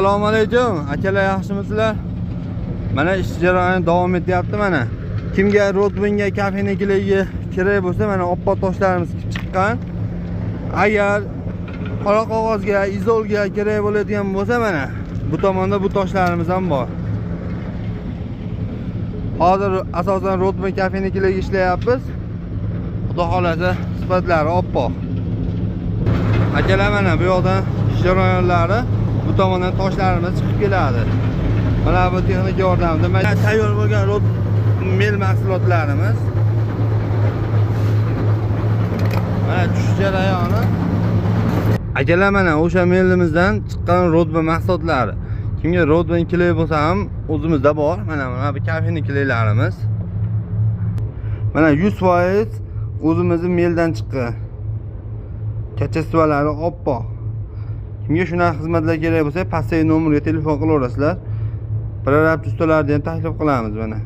Assalomu alaykum. Akalar, yaxshimisizlar? Mana ish jarayoni davom etyapti mana. Kimga Rodbinga kafenikilarga kerak bo'lsa, mana oppo toshlarimiz chiqqan. Agar qora qog'ozga, izolga kerak bo'ladigan bo'lsa, mana bu tomonda bu toshlarimiz ham bor. Hozir asosan Rodbin kafenikilarga ishlayapmiz. Xudo xolasa sifatlari oppo. Akalar, mana bu yoqdan ish jarayonlari, bu tomondan toshlarimiz chiqib keladi. Mana bu texnika yordamida mana tayyor bo'lgan mel mahsulotlarimiz. Mana tushish jarayoni. Akalar, mana o'sha melimizdan chiqqan Rodbin mahsulotlari. Kimga Rodbin kerak bo'lsa ham o'zimizda bor. Mana bu kafeniklarimiz. Mana 100% o'zimizning meldan chiqqan. Kachasivalari oppo. Kimga shunaqa xizmatlar kerak bo'lsa, pastdagi nomerga telefon qilaverasizlar. Birorta ustalarni ham taklif qilamiz mana.